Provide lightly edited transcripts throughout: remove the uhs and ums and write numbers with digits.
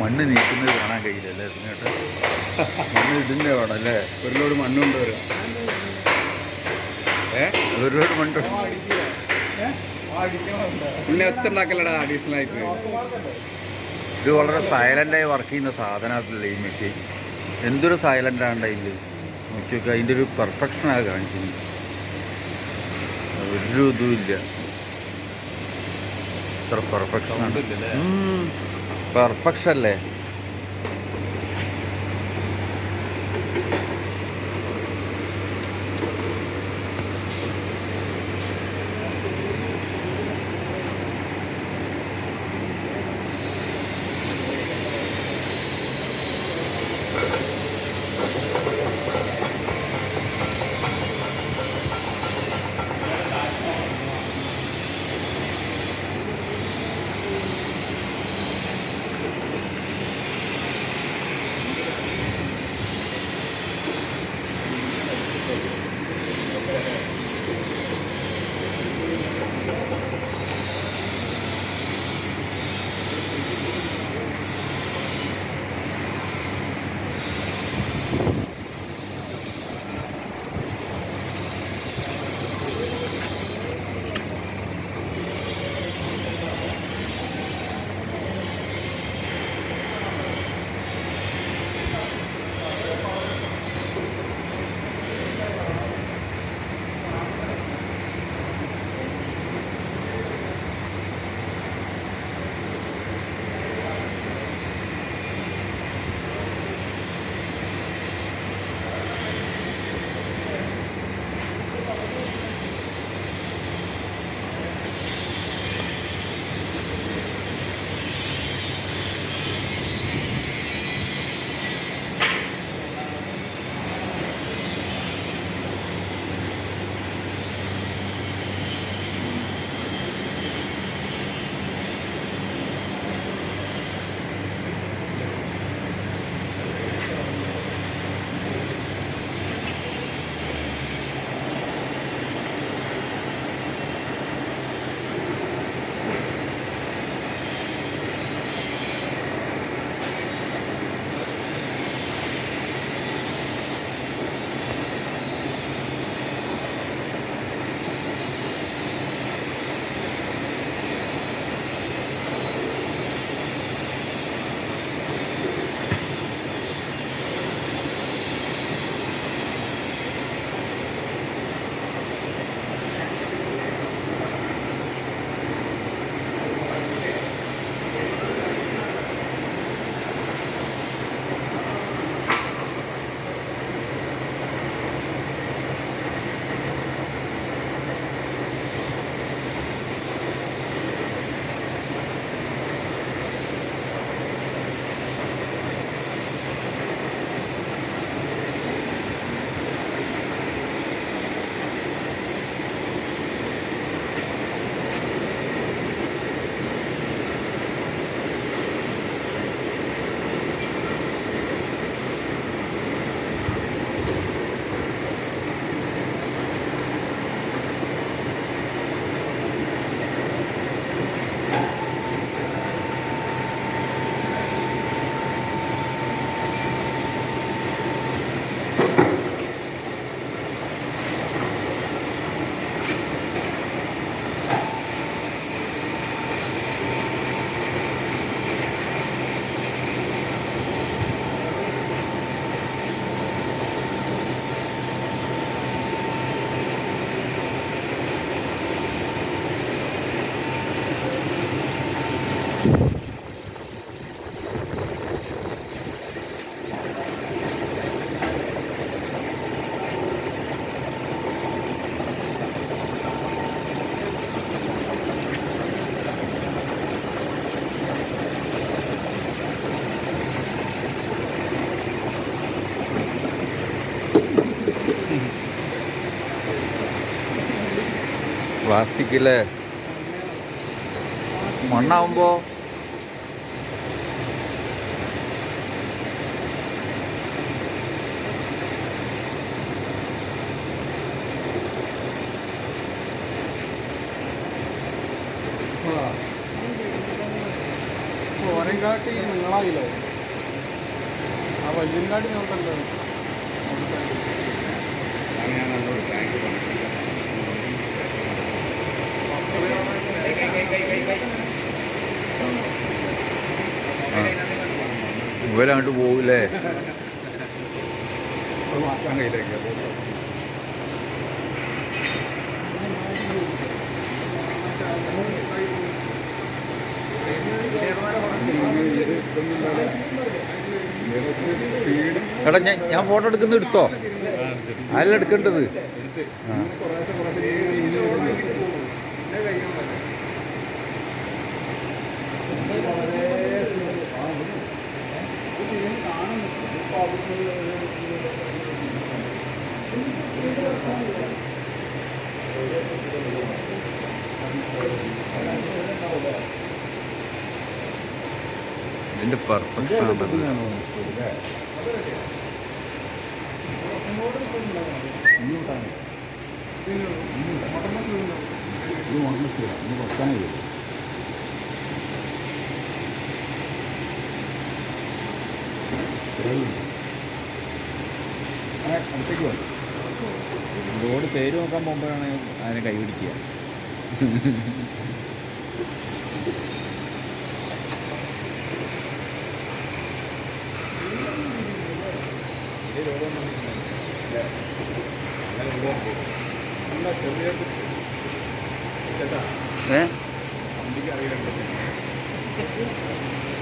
മണ്ണ് നീക്കുന്നത് കാണാൻ കഴിയില്ലല്ലേ കേട്ടോ. മണ്ണ് ഇതിൻ്റെ വേണം അല്ലേ? ഒരു ലോഡ് മണ്ണ് കൊണ്ടുവരാം. ഒരു ലോഡ് മണ്ണ് പിന്നെ ഒച്ച ഉണ്ടാക്കലടാ അഡീഷണൽ ആയിട്ട്. ഇത് വളരെ സൈലൻ്റായി വർക്ക് ചെയ്യുന്ന സാധനത്തിലല്ലേ ഈ മെഷീൻ. എന്തൊരു സൈലൻ്റാണ് അതിൽ നോക്കിയൊക്കെ. അതിൻ്റെ ഒരു പെർഫെക്ഷനാണ് കാണിക്കുന്നത്. ഒരു ഇതുമില്ല. ഇത്ര പെർഫെക്ഷനാണ്. പെർഫെക്ഷൻ അല്ലേ? പ്ലാസ്റ്റിക്കിലെ മണ്ണാവുമ്പോൾ ഓരേക്കാട്ടി നിങ്ങളായില്ലേ ആ വല്യങ്കാട്ടി നോക്കല്ലോ ഞാൻ നല്ലോണം ടാങ്ക് ഇവരങ്ങോട്ട് പോകില്ലേ? മാറ്റാൻ കയ്യിലേക്ക് എടാ ഞാൻ ഫോട്ടോ എടുക്കുന്നത് എടുത്തോ, അതല്ല എടുക്കേണ്ടത്. ആ ഇതിന്റെ പെർഫെക്ഷൻ അടുത്തേക്ക് വന്നു റോഡ് പേര് നോക്കാൻ പോകുമ്പോഴാണ് അതിനെ കൈപിടിക്കുക.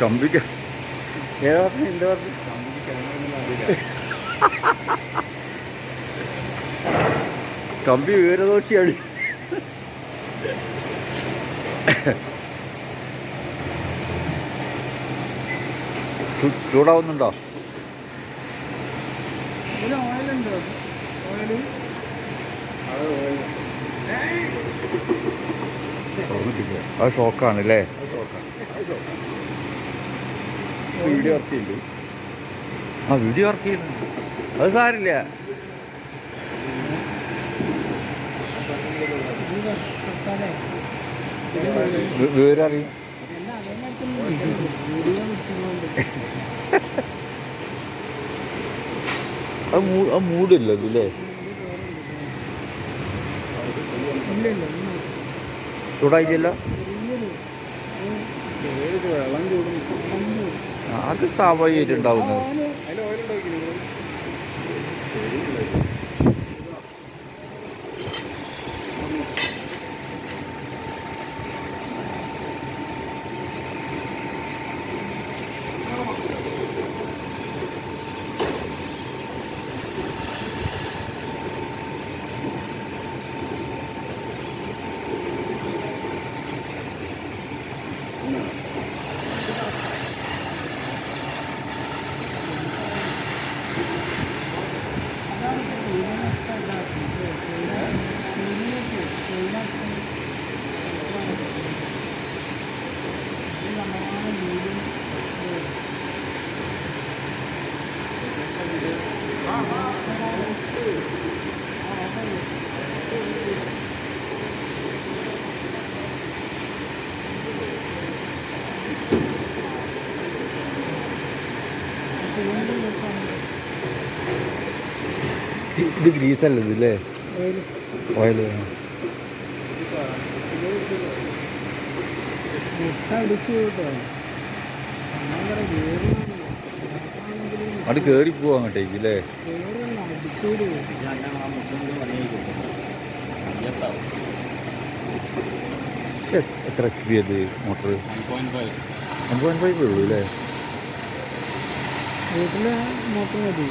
കമ്പിക്ക് ഏതാ എന്താ പറഞ്ഞു? കമ്പി വിവരദോഷിയാണ്. ചൂടാവുന്നുണ്ടോ? അത് ഷോക്കാണ് അല്ലേ? വീഡിയോ വർക്ക് ചെയ്യുന്നു. ആ വീഡിയോ വർക്ക് ചെയ്യുന്നുണ്ട്, അത് സാരില്ല. വിവരം അറിയും. അത് മൂടില്ല ഇതില്ലേ? ചൂടായില്ല. അത് സ്വാഭാവികമായിട്ടുണ്ടാവുന്നത്. ഇത് ഗ്രീസല്ല ഇതല്ലേ? ഓയില് അത് കയറി പോവാ അങ്ങോട്ടേക്ക് അല്ലേ? എത്ര എച്ച് പി അത് മോട്ടർ? 1.5 ഉള്ളൂ അല്ലേ? മോട്ടർ മതി.